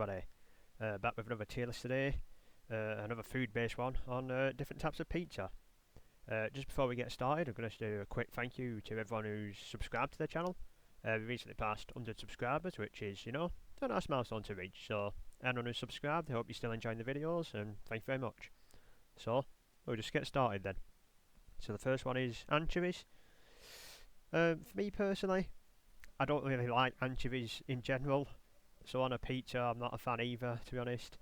everybody. Back with another tier list today, another food-based one on different types of pizza. Just before we get started, I'm going to do a quick thank you to everyone who's subscribed to the channel. We recently passed 100 subscribers, which is, a nice milestone to reach. So, anyone who's subscribed, I hope you're still enjoying the videos, and thank you very much. So, we'll just get started then. So the first one is anchovies. For me personally, I don't really like anchovies in general. So on a pizza, I'm not a fan either, to be honest.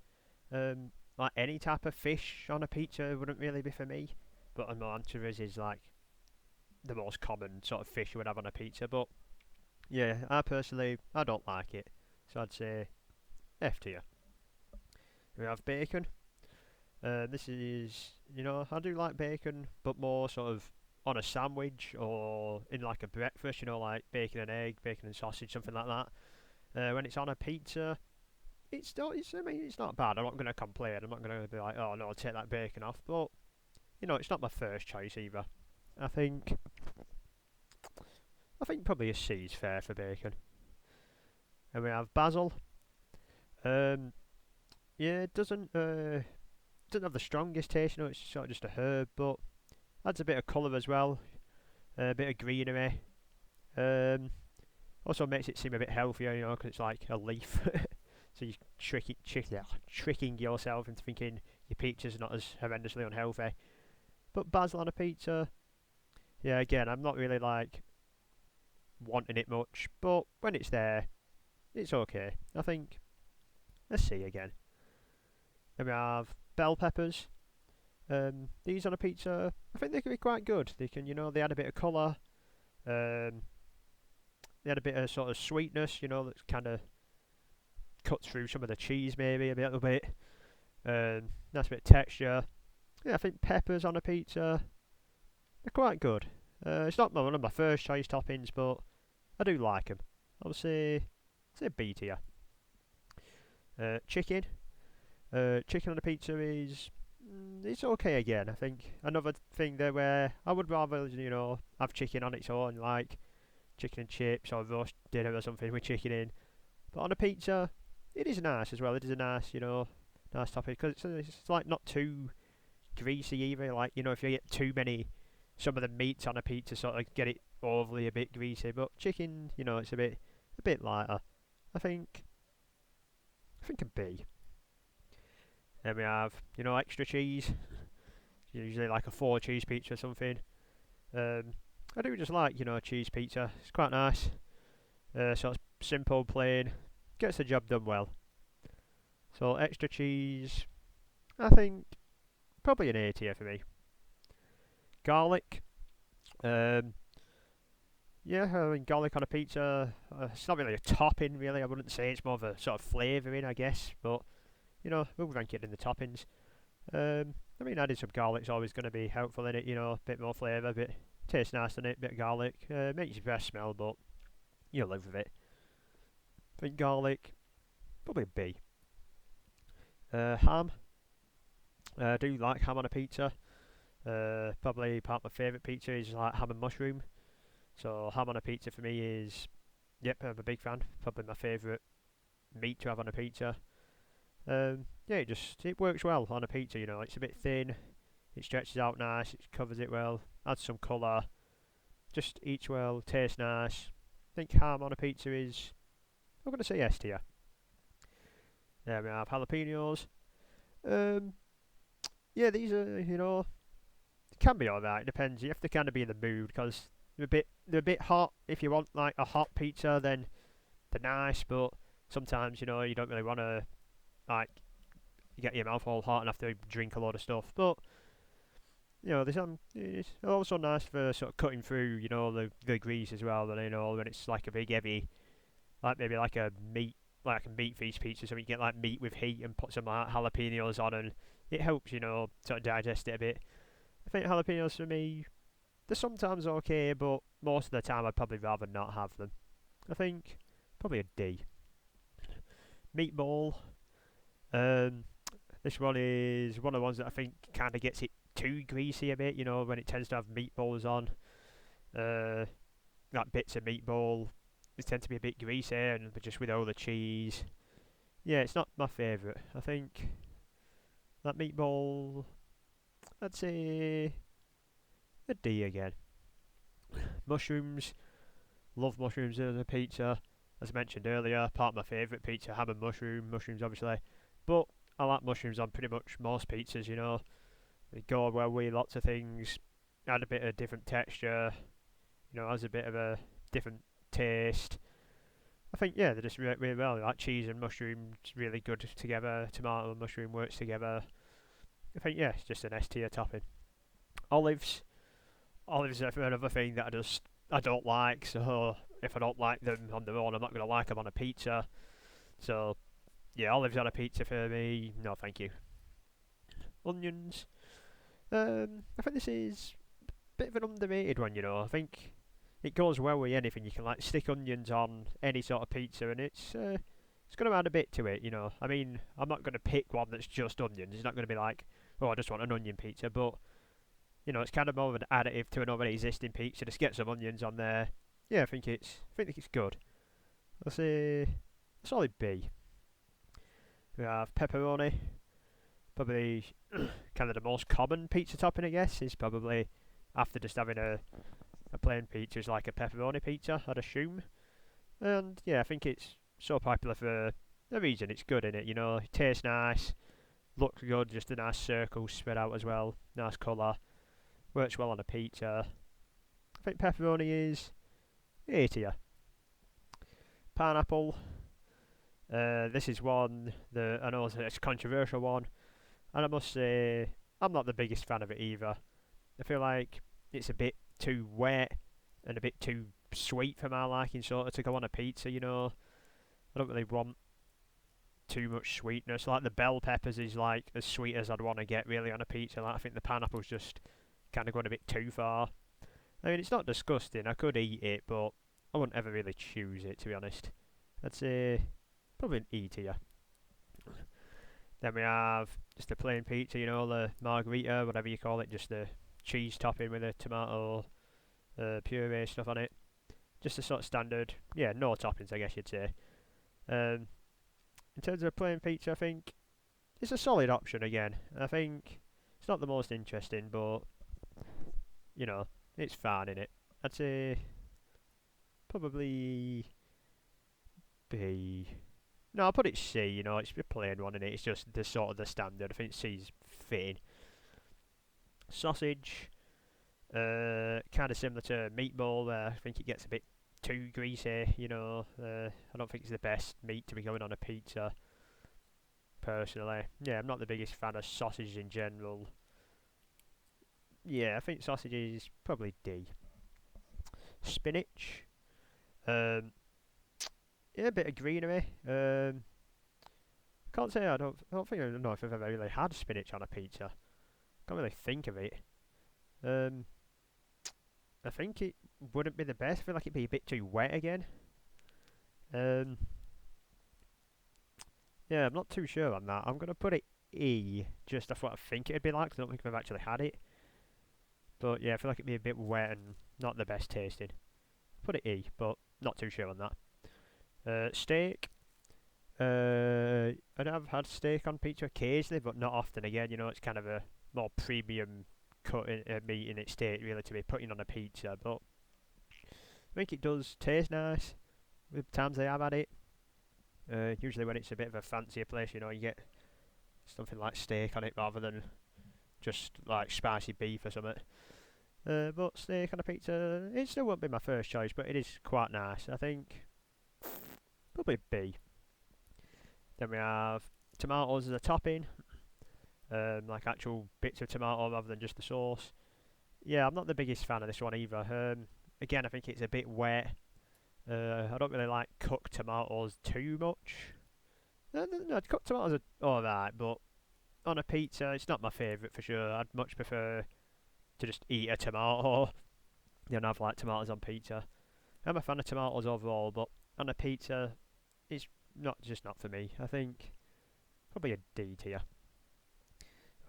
Like any type of fish on a pizza wouldn't really be for me. But I know anchovies is like the most common sort of fish you would have on a pizza. But yeah, I don't like it. So I'd say F tier. We have bacon. This is, I do like bacon, but more sort of on a sandwich or in like a breakfast, like bacon and egg, bacon and sausage, something like that. When it's on a pizza, it's not bad. I'm not going to complain. I'm not going to be like, oh no, I'll take that bacon off. But it's not my first choice either. I think probably a C is fair for bacon. And we have basil. Yeah, it doesn't have the strongest taste. It's sort of just a herb, but adds a bit of colour as well, a bit of greenery. Also makes it seem a bit healthier, because it's like a leaf. So you're tricking yourself into thinking your pizza's not as horrendously unhealthy. But basil on a pizza, yeah, again, I'm not really like wanting it much, but when it's there, it's okay. I think, let's see again. Then we have bell peppers. These on a pizza, I think they can be quite good. They can, they add a bit of colour. They had a bit of sort of sweetness, that's kind of cut through some of the cheese maybe a little bit. Nice bit of texture. Yeah, I think peppers on a pizza, they're quite good. It's not one of my first choice toppings, but I do like them. I'll say B tier. Chicken. Chicken on a pizza is it's okay again. I think another thing there where I would rather have chicken on its own, like chicken and chips or roast dinner or something with chicken in. But on a pizza, it is nice as well. It is a nice, nice topping because it's like not too greasy either. Like if you get too many, some of the meats on a pizza sort of get it overly a bit greasy. But chicken, it's a bit lighter. I think a B. Then we have extra cheese. Usually like a 4 cheese pizza or something. I do just like cheese pizza. It's quite nice. So it's simple, plain, gets the job done well. So extra cheese, I think probably an A tier for me. Garlic, yeah, I mean garlic on a pizza. It's not really a topping, really. I wouldn't say it's more of a sort of flavouring, I guess. But we'll rank it in the toppings. I mean, adding some garlic's always going to be helpful in it. A bit more flavour, bit tastes nice in it, bit of garlic. Makes your breath smell, but you'll live with it. I think garlic, probably a B. Ham. I do like ham on a pizza. Probably part of my favourite pizza is like ham and mushroom. So ham on a pizza for me is, yep, I'm a big fan. Probably my favourite meat to have on a pizza. Yeah, it works well on a pizza. It's a bit thin. It stretches out nice. It covers it well. Adds some colour. Just eats well. Tastes nice. I think ham on a pizza is, I'm going to say S tier. There we have jalapenos. Yeah, these are, can be alright. Depends. You have to kind of be in the mood because they're a bit hot. If you want like a hot pizza, then they're nice. But sometimes you don't really want to like you get your mouth all hot and have to drink a lot of stuff. But it's also nice for sort of cutting through the grease as well. And when it's like a big heavy, like maybe like a meat feast pizza, so you get like meat with heat and put some like jalapenos on, and it helps sort of digest it a bit. I think jalapenos for me, they're sometimes okay, but most of the time I'd probably rather not have them. I think probably a D. Meatball. This one is one of the ones that I think kind of gets it too greasy a bit, when it tends to have meatballs on. Like bits of meatball, they tend to be a bit greasy, and just with all the cheese, yeah, it's not my favourite. I think that meatball, I'd say a D again. Mushrooms, love mushrooms in a pizza. As I mentioned earlier, part of my favourite pizza, ham and mushrooms obviously. But I like mushrooms on pretty much most pizzas, you know. They go well with lots of things, add a bit of different texture, you know, has a bit of a different taste. I think, yeah, they just work really well. Like cheese and mushrooms, really good together. Tomato and mushroom works together. I think, yeah, it's just an S tier topping. Olives. Olives are another thing that I don't like, so if I don't like them on their own, I'm not going to like them on a pizza. So, yeah, olives on a pizza for me, no thank you. Onions. I think this is a bit of an underrated one, you know. I think it goes well with anything. You can like stick onions on any sort of pizza, and it's going to add a bit to it, you know. I mean, I'm not going to pick one that's just onions. It's not going to be like, oh, I just want an onion pizza, but you know, it's kind of more of an additive to an already existing pizza. Just get some onions on there. Yeah, I think it's good. I'll say a solid B. We have pepperoni. Probably kind of the most common pizza topping, I guess, is probably after just having a plain pizza is like a pepperoni pizza, I'd assume. And yeah, I think it's so popular for a reason. It's good in it, you know. It tastes nice, looks good, just a nice circle spread out as well. Nice colour. Works well on a pizza. I think pepperoni is A tier. Pineapple. This is one that I know it's a controversial one, and I must say I'm not the biggest fan of it either. I feel like it's a bit too wet and a bit too sweet for my liking, sort of, to go on a pizza, you know. I don't really want too much sweetness. Like the bell peppers is like as sweet as I'd want to get really on a pizza. Like I think the pineapple's just kind of going a bit too far. I mean, it's not disgusting. I could eat it, but I wouldn't ever really choose it, to be honest. I'd say probably an E tier. Then we have just a plain pizza, you know, the margherita, whatever you call it, just the cheese topping with a tomato puree stuff on it. Just a sort of standard, yeah, no toppings, I guess you'd say. In terms of plain pizza, I think it's a solid option again. I think it's not the most interesting, but you know, it's fine in it. I'd say probably B. No, I'll put it C. You know, it's a plain one in it. It's just the sort of the standard. I think C's fitting. Sausage, kind of similar to meatball. I think it gets a bit too greasy. You know, I don't think it's the best meat to be going on a pizza. Personally, yeah, I'm not the biggest fan of sausage in general. Yeah, I think sausage is probably D. Spinach. Yeah, a bit of greenery. Can't say I don't think I know if I've ever really had spinach on a pizza. Can't really think of it. I think it wouldn't be the best. I feel like it'd be a bit too wet again. Yeah, I'm not too sure on that. I'm gonna put it E, just off what I think it'd be like. 'Cause I don't think I've actually had it. But yeah, I feel like it'd be a bit wet and not the best tasting. Put it E, but not too sure on that. Steak. I know I've had steak on pizza occasionally, but not often. Again, you know, it's kind of a more premium cut meat in its steak, really, to be putting on a pizza. But I think it does taste nice with times I have had it. Usually when it's a bit of a fancier place, you know, you get something like steak on it rather than just like spicy beef or something. But steak on a pizza, it still won't be my first choice, but it is quite nice. I think probably B. Then we have tomatoes as a topping, like actual bits of tomato rather than just the sauce. Yeah, I'm not the biggest fan of this one either. Again, I think it's a bit wet. I don't really like cooked tomatoes too much. No, cooked tomatoes are alright, but on a pizza, it's not my favourite for sure. I'd much prefer to just eat a tomato than have like tomatoes on pizza. I'm a fan of tomatoes overall, but on a pizza, it's not for me. I think probably a D tier.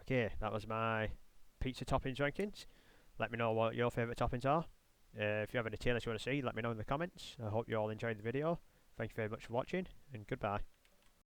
Okay, that was my pizza toppings rankings. Let me know what your favourite toppings are. If you have any tier lists you want to see, let me know in the comments. I hope you all enjoyed the video. Thank you very much for watching, and goodbye.